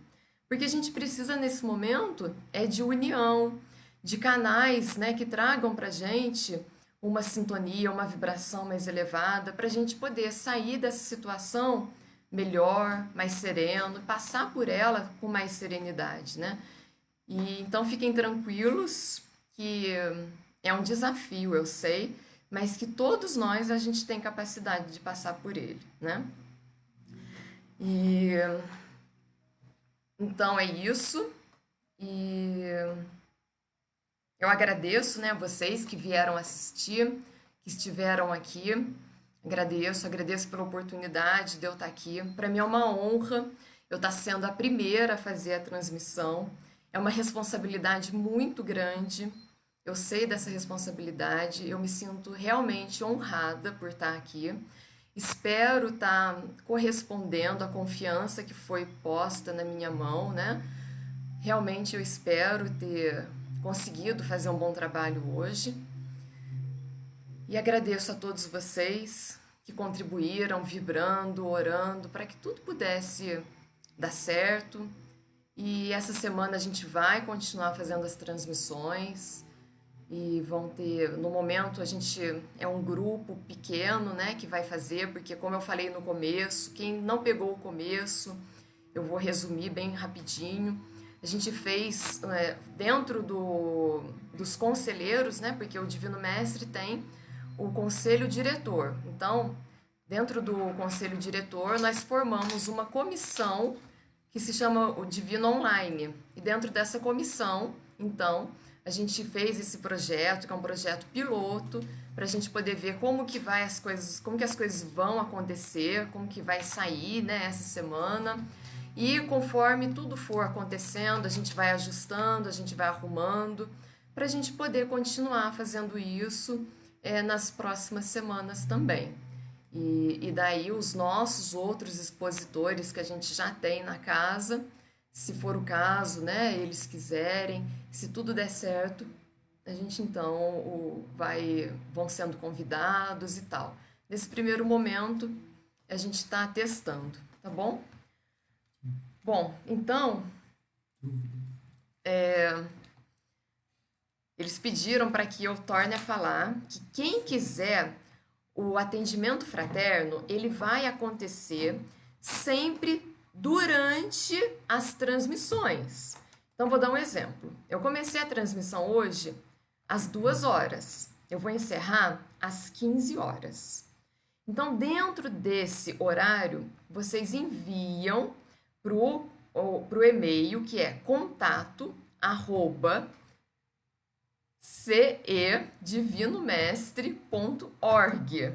[SPEAKER 1] Porque a gente precisa nesse momento de união, de canais, né, que tragam para a gente uma sintonia, uma vibração mais elevada, para a gente poder sair dessa situação melhor, mais sereno, passar por ela com mais serenidade, né? E então fiquem tranquilos que é um desafio, eu sei, mas que todos nós a gente tem capacidade de passar por ele, né? E então é isso. E eu agradeço, né, vocês que vieram assistir, que estiveram aqui. Agradeço pela oportunidade de eu estar aqui. Para mim é uma honra eu estar sendo a primeira a fazer a transmissão. É uma responsabilidade muito grande. Eu sei dessa responsabilidade. Eu me sinto realmente honrada por estar aqui. Espero estar correspondendo à confiança que foi posta na minha mão, né? Realmente eu espero ter conseguido fazer um bom trabalho hoje. E agradeço a todos vocês que contribuíram, vibrando, orando, para que tudo pudesse dar certo E essa semana a gente vai continuar fazendo as transmissões e vão ter, no momento a gente é um grupo pequeno, né, que vai fazer, porque como eu falei no começo, quem não pegou o começo, eu vou resumir bem rapidinho. A gente fez dentro dos conselheiros, né, porque o Divino Mestre tem o conselho diretor. Então, dentro do conselho diretor, nós formamos uma comissão que se chama o Divino Online. E dentro dessa comissão, então, a gente fez esse projeto, que é um projeto piloto, para a gente poder ver como que vai as coisas, como que as coisas vão acontecer, como que vai sair, né, essa semana. E conforme tudo for acontecendo, a gente vai ajustando, a gente vai arrumando, para a gente poder continuar fazendo isso nas próximas semanas também. E daí os nossos outros expositores que a gente já tem na casa, se for o caso, né, eles quiserem, se tudo der certo, a gente então vão sendo convidados e tal. Nesse primeiro momento, a gente está testando, tá bom? Bom, então, eles pediram para que eu torne a falar que quem quiser o atendimento fraterno, ele vai acontecer sempre durante as transmissões. Então, vou dar um exemplo. Eu comecei a transmissão hoje às 2 horas. Eu vou encerrar às 15 horas. Então, dentro desse horário, vocês enviam pro e-mail, que é contato@cedivinomestre.org.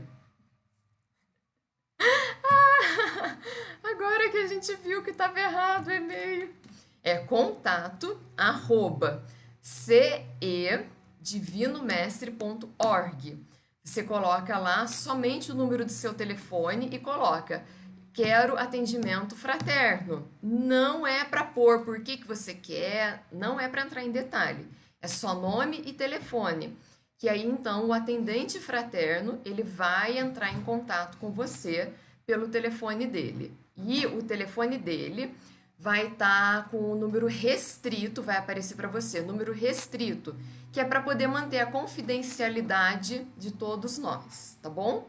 [SPEAKER 1] Agora que a gente viu que estava errado o e-mail. É contato@cedivinomestre.org. Você coloca lá somente o número do seu telefone e coloca: quero atendimento fraterno. Não é para pôr por que você quer, não é para entrar em detalhe. É só nome e telefone. Que aí então o atendente fraterno, ele vai entrar em contato com você pelo telefone dele. E o telefone dele vai estar com o número restrito, vai aparecer para você, número restrito, que é para poder manter a confidencialidade de todos nós, tá bom?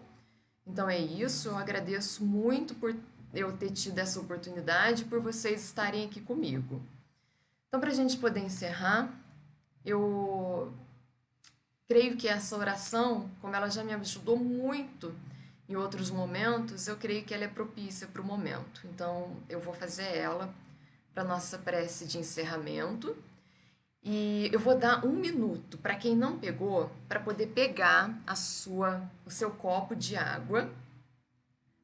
[SPEAKER 1] Então é isso, eu agradeço muito por eu ter tido essa oportunidade, por vocês estarem aqui comigo. Então, para a gente poder encerrar, eu creio que essa oração, como ela já me ajudou muito em outros momentos, eu creio que ela é propícia para o momento. Então, eu vou fazer ela para nossa prece de encerramento. E eu vou dar 1 minuto para quem não pegou, para poder pegar o seu copo de água,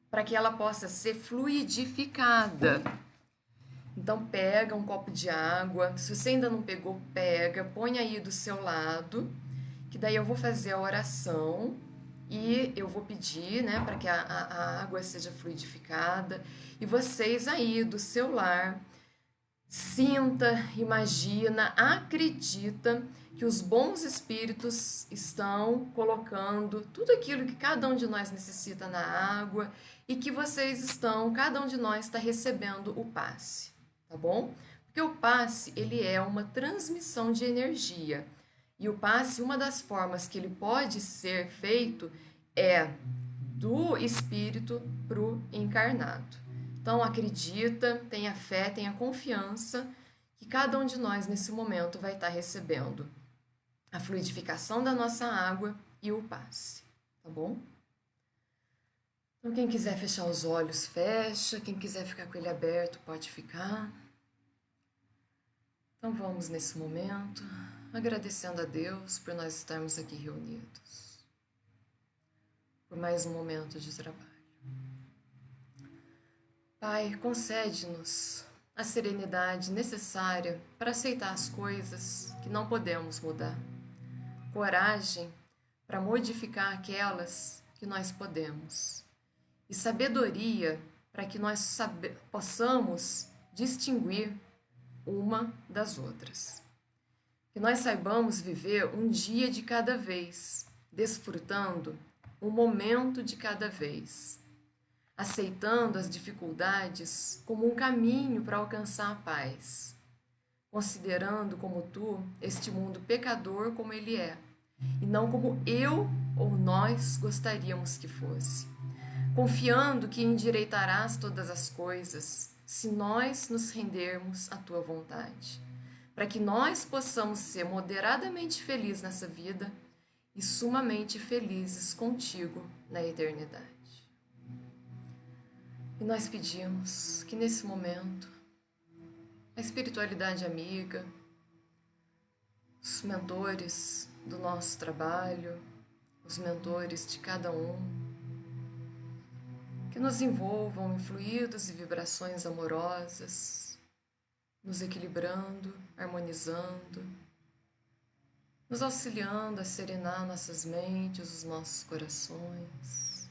[SPEAKER 1] para que ela possa ser fluidificada. Então pega um copo de água, se você ainda não pegou, pega, põe aí do seu lado, que daí eu vou fazer a oração e eu vou pedir, né, para que a água seja fluidificada. E vocês aí do seu lar, sinta, imagina, acredita que os bons espíritos estão colocando tudo aquilo que cada um de nós necessita na água e que vocês estão, cada um de nós está recebendo o passe, tá bom? Porque o passe, ele é uma transmissão de energia. E o passe, uma das formas que ele pode ser feito é do espírito para o encarnado. Então acredita, tenha fé, tenha confiança que cada um de nós nesse momento vai estar recebendo a fluidificação da nossa água e o passe, tá bom? Então quem quiser fechar os olhos, fecha. Quem quiser ficar com ele aberto, pode ficar. Então vamos nesse momento, agradecendo a Deus por nós estarmos aqui reunidos, por mais um momento de trabalho. Pai, concede-nos a serenidade necessária para aceitar as coisas que não podemos mudar, coragem para modificar aquelas que nós podemos e sabedoria para que nós possamos distinguir uma das outras. Que nós saibamos viver um dia de cada vez, desfrutando um momento de cada vez, aceitando as dificuldades como um caminho para alcançar a paz, considerando como tu este mundo pecador como ele é, e não como eu ou nós gostaríamos que fosse, confiando que endireitarás todas as coisas se nós nos rendermos à tua vontade, para que nós possamos ser moderadamente felizes nessa vida e sumamente felizes contigo na eternidade. E nós pedimos que nesse momento a espiritualidade amiga, os mentores do nosso trabalho, os mentores de cada um, que nos envolvam em fluidos e vibrações amorosas, nos equilibrando, harmonizando, nos auxiliando a serenar nossas mentes, os nossos corações,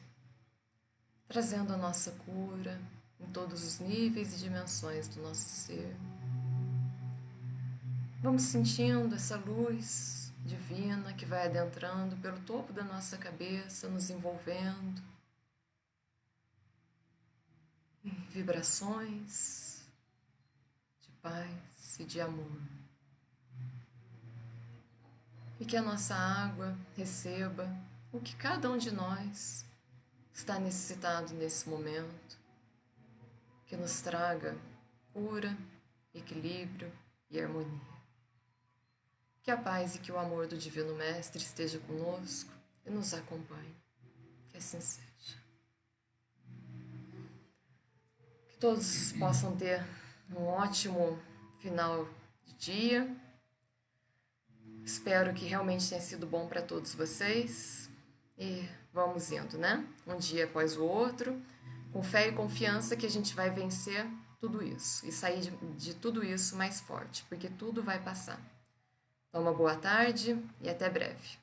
[SPEAKER 1] trazendo a nossa cura em todos os níveis e dimensões do nosso ser. Vamos sentindo essa luz divina que vai adentrando pelo topo da nossa cabeça, nos envolvendo em vibrações de paz e de amor. E que a nossa água receba o que cada um de nós está necessitado nesse momento, que nos traga cura, equilíbrio e harmonia. Que a paz e que o amor do Divino Mestre esteja conosco e nos acompanhe. Que assim seja. Que todos possam ter um ótimo final de dia. Espero que realmente tenha sido bom para todos vocês. E vamos indo, né? Um dia após o outro, com fé e confiança que a gente vai vencer tudo isso e sair de tudo isso mais forte, porque tudo vai passar. Então, uma boa tarde e até breve.